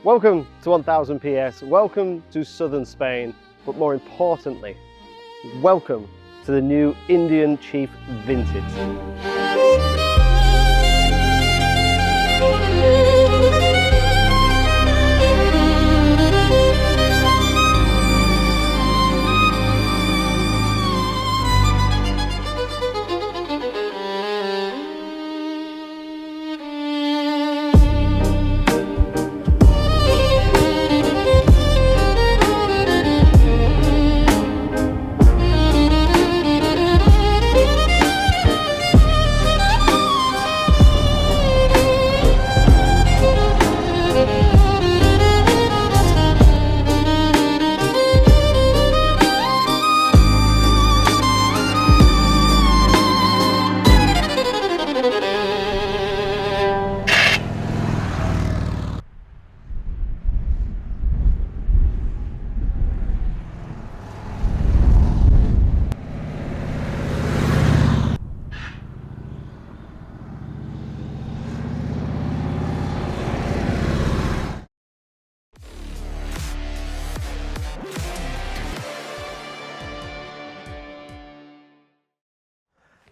Welcome to 1000 PS, welcome to southern Spain, but more importantly, welcome to the new Indian Chief Vintage.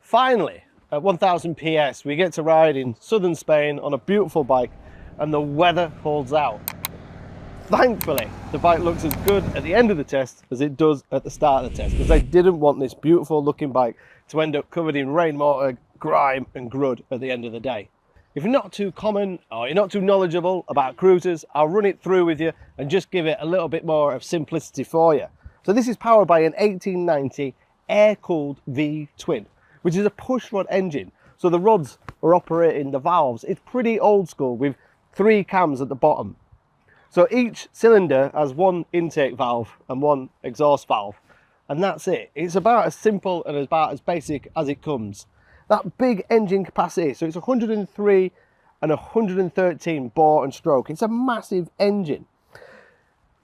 Finally, at 1000 PS, we get to ride in southern Spain on a beautiful bike and the weather holds out. Thankfully, the bike looks as good at the end of the test as it does at the start of the test, because I didn't want this beautiful looking bike to end up covered in rainwater, grime and grud at the end of the day. If you're not too common or you're not too knowledgeable about cruisers, I'll run it through with you and just give it a little bit more of simplicity for you. So this is powered by an 1890 air-cooled V-twin, which is a push-rod engine. So the rods are operating the valves. It's pretty old school with 3 cams at the bottom. So each cylinder has 1 intake valve and 1 exhaust valve, and that's it. It's about as simple and about as basic as it comes. That big engine capacity, so it's 103 and 113 bore and stroke. It's a massive engine.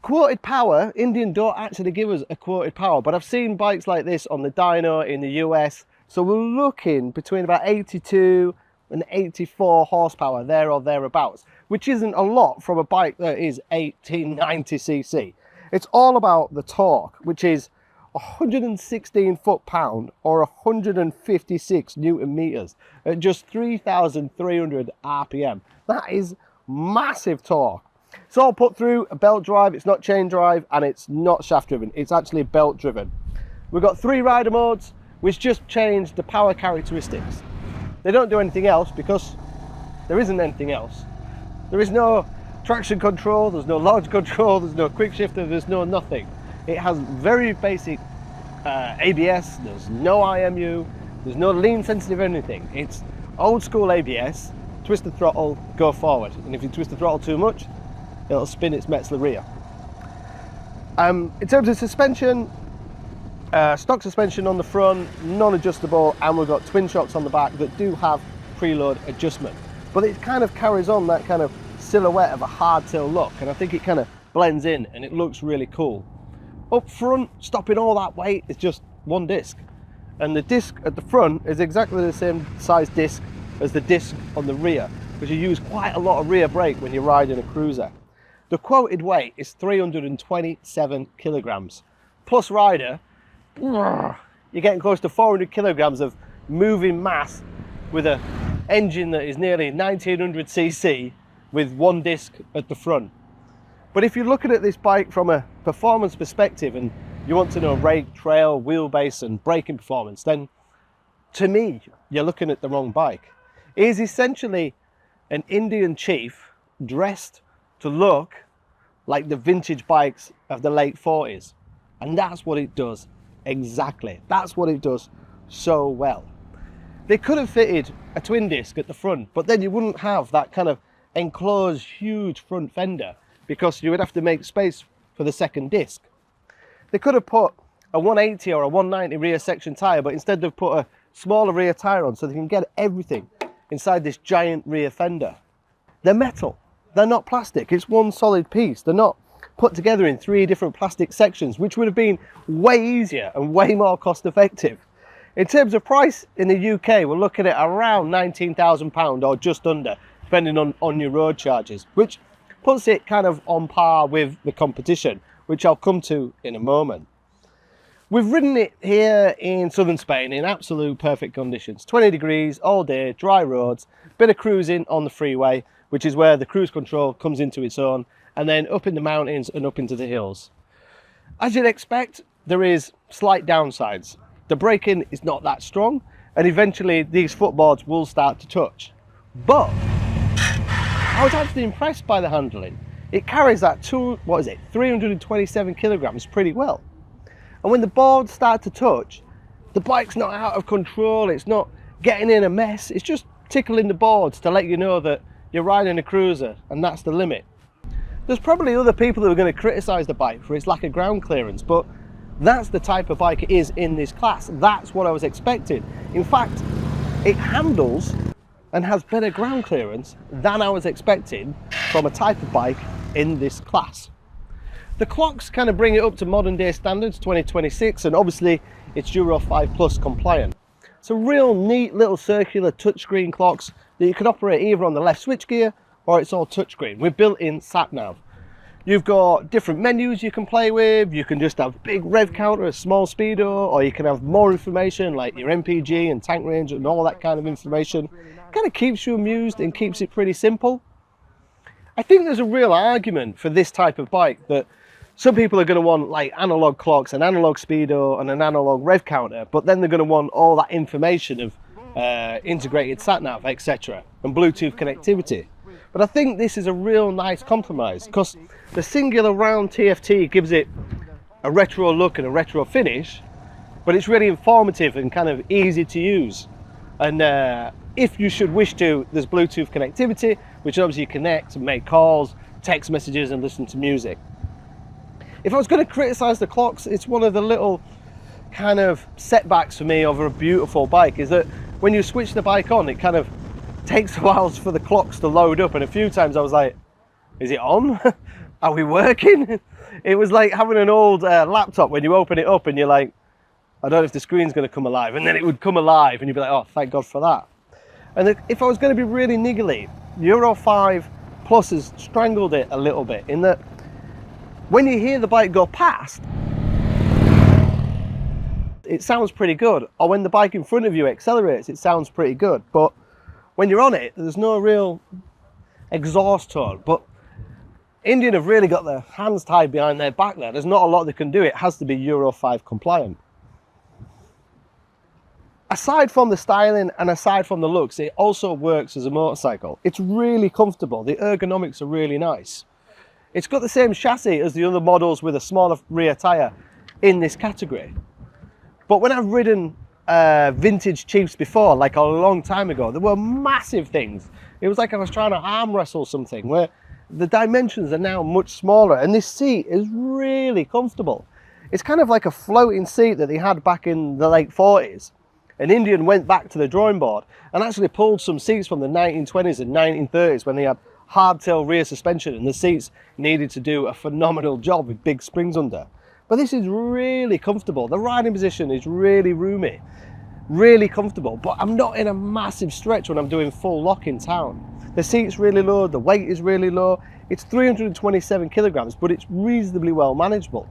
Quoted power, Indian don't actually give us a quoted power, but I've seen bikes like this on the dyno in the US. So we're looking between about 82 and 84 horsepower, there or thereabouts, which isn't a lot from a bike that is 1890cc. It's all about the torque, which is 116 foot-pound or 156 newton meters at just 3,300 RPM. That is massive torque. It's all put through a belt drive, it's not chain drive, and it's not shaft driven, it's actually belt driven. We've got 3 rider modes, which just change the power characteristics. They don't do anything else because there isn't anything else. There is no traction control, there's no launch control, there's no quick shifter, there's no nothing. It has very basic ABS, there's no IMU, there's no lean sensitive anything. It's old school ABS, twist the throttle, go forward. And if you twist the throttle too much, it'll spin its Metzler rear. In terms of suspension, stock suspension on the front, non-adjustable, and we've got twin shocks on the back that do have preload adjustment. But it kind of carries on that kind of silhouette of a hardtail look, and I think it kind of blends in and it looks really cool. Up front, stopping all that weight is just 1 disc. And the disc at the front is exactly the same size disc as the disc on the rear, because you use quite a lot of rear brake when you're riding a cruiser. The quoted weight is 327 kilograms. Plus rider, you're getting close to 400 kilograms of moving mass with an engine that is nearly 1900cc with 1 disc at the front. But if you're looking at this bike from a performance perspective and you want to know rake, trail, wheelbase and braking performance, then to me, you're looking at the wrong bike. It is essentially an Indian Chief dressed to look like the vintage bikes of the late 40s. And that's what it does. Exactly, that's what it does so well. They could have fitted a twin disc at the front, but then you wouldn't have that kind of enclosed huge front fender because you would have to make space for the second disc. They could have put a 180 or a 190 rear section tyre, but instead they've put a smaller rear tyre on so they can get everything inside this giant rear fender. They're metal, they're not plastic, it's 1 solid piece. They're not put together in 3 different plastic sections, which would have been way easier and way more cost effective. In terms of price in the UK, we're looking at around £19,000 or just under, depending on your road charges, which puts it kind of on par with the competition, which I'll come to in a moment. We've ridden it here in southern Spain in absolute perfect conditions. 20 degrees all day, dry roads, bit of cruising on the freeway, which is where the cruise control comes into its own, and then up in the mountains and up into the hills. As you'd expect, there is slight downsides. The braking is not that strong, and eventually these footboards will start to touch. But I was actually impressed by the handling. It carries that 327 kilograms pretty well. And when the boards start to touch, the bike's not out of control, it's not getting in a mess, it's just tickling the boards to let you know that you're riding a cruiser and that's the limit. There's probably other people who are going to criticise the bike for its lack of ground clearance, but that's the type of bike it is in this class. That's what I was expecting. In fact, it handles and has better ground clearance than I was expecting from a type of bike in this class. The clocks kind of bring it up to modern day standards, 2026, and obviously it's Euro 5 Plus compliant. It's a real neat little circular touchscreen clocks that you can operate either on the left switch gear or it's all touchscreen with built-in sat nav. You've got different menus you can play with. You can just have big rev counter, a small speedo, or you can have more information like your MPG and tank range and all that kind of information. Kind of keeps you amused and keeps it pretty simple. I think there's a real argument for this type of bike that some people are going to want like analog clocks, an analog speedo and an analog rev counter, but then they're going to want all that information of integrated sat nav, etc. and Bluetooth connectivity. But I think this is a real nice compromise because the singular round TFT gives it a retro look and a retro finish, but it's really informative and kind of easy to use. And if you should wish to, there's Bluetooth connectivity, which obviously you connect and make calls, text messages and listen to music. If I was going to criticise the clocks, it's one of the little kind of setbacks for me over a beautiful bike is that when you switch the bike on, it kind of takes a while for the clocks to load up, and a few times I was like, is it on? Are we working? It was like having an old laptop when you open it up and you're like, I don't know if the screen's going to come alive, and then it would come alive and you'd be like, oh, thank God for that. And if I was going to be really niggly, Euro 5 Plus has strangled it a little bit in that when you hear the bike go past, it sounds pretty good. Or when the bike in front of you accelerates, it sounds pretty good. But when you're on it, there's no real exhaust tone. But Indian have really got their hands tied behind their back there. There's not a lot they can do. It has to be Euro 5 compliant. Aside from the styling and aside from the looks, it also works as a motorcycle. It's really comfortable. The ergonomics are really nice. It's got the same chassis as the other models with a smaller rear tyre in this category. But when I've ridden vintage Chiefs before, like a long time ago, there were massive things. It was like I was trying to arm wrestle something, where the dimensions are now much smaller and this seat is really comfortable. It's kind of like a floating seat that they had back in the late 40s. An Indian went back to the drawing board and actually pulled some seats from the 1920s and 1930s when they had hardtail rear suspension and the seats needed to do a phenomenal job with big springs under. But this is really comfortable. The riding position is really roomy, really comfortable, but I'm not in a massive stretch when I'm doing full lock in town. The seat's really low, the weight is really low. It's 327 kilograms, but it's reasonably well manageable.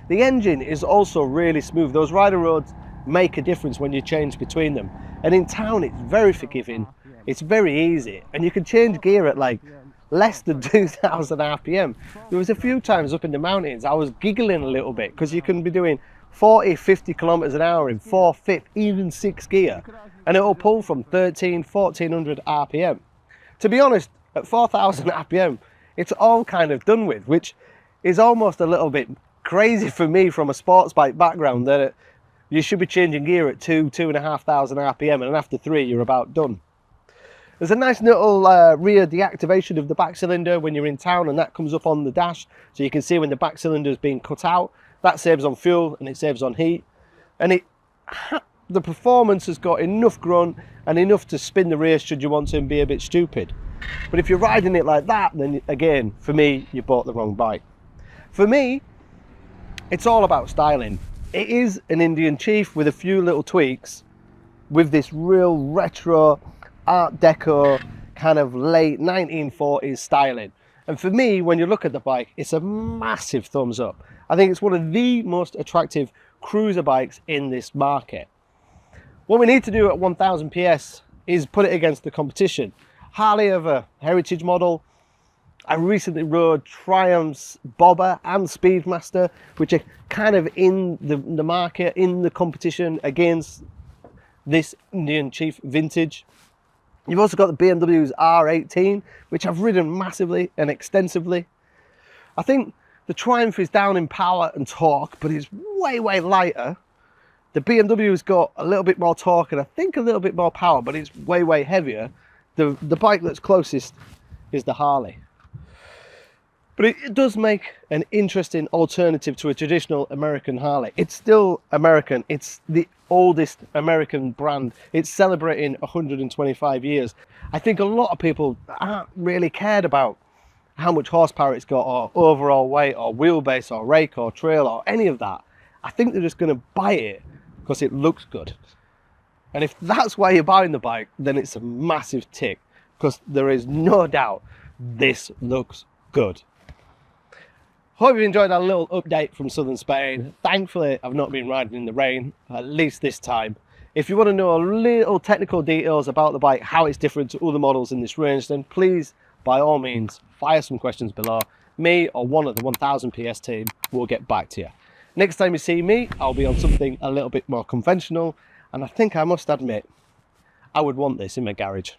The engine is also really smooth. Those rider roads make a difference when you change between them. And in town, it's very forgiving. It's very easy, and you can change gear at like less than 2,000 RPM. There was a few times up in the mountains I was giggling a little bit because you can be doing 40, 50 kilometers an hour in 4th, 5th, even 6th gear, and it will pull from 1400 RPM. To be honest, at 4,000 RPM, it's all kind of done with, which is almost a little bit crazy for me from a sports bike background that you should be changing gear at 2,500 RPM, and after 3 you're about done. There's a nice little rear deactivation of the back cylinder when you're in town, and that comes up on the dash, so you can see when the back cylinder is being cut out. That saves on fuel and it saves on heat, and the performance has got enough grunt and enough to spin the rear should you want to and be a bit stupid. But if you're riding it like that, then again, for me, you bought the wrong bike. For me, it's all about styling. It is an Indian Chief with a few little tweaks, with this real retro Art Deco kind of late 1940s styling. And for me, when you look at the bike, it's a massive thumbs up. I think it's one of the most attractive cruiser bikes in this market. What we need to do at 1000 PS is put it against the competition. Harley have a heritage model. I recently rode Triumph's Bobber and Speedmaster, which are kind of in the market, in the competition against this Indian Chief Vintage. You've also got the BMW's R18, which I've ridden massively and extensively. I think the Triumph is down in power and torque, but it's way, way lighter. The BMW's got a little bit more torque and I think a little bit more power, but it's way, way heavier. The bike that's closest is the Harley. But it does make an interesting alternative to a traditional American Harley. It's still American. It's the oldest American brand. It's celebrating 125 years. I think a lot of people aren't really cared about how much horsepower it's got, or overall weight, or wheelbase, or rake, or trail, or any of that. I think they're just going to buy it because it looks good. And if that's why you're buying the bike, then it's a massive tick, because there is no doubt this looks good. Hope you enjoyed our little update from southern Spain. Thankfully, I've not been riding in the rain, at least this time. If you want to know a little technical details about the bike, how it's different to other models in this range, then please, by all means, fire some questions below. Me or one of the 1000 PS team will get back to you. Next time you see me, I'll be on something a little bit more conventional, and I think I must admit, I would want this in my garage.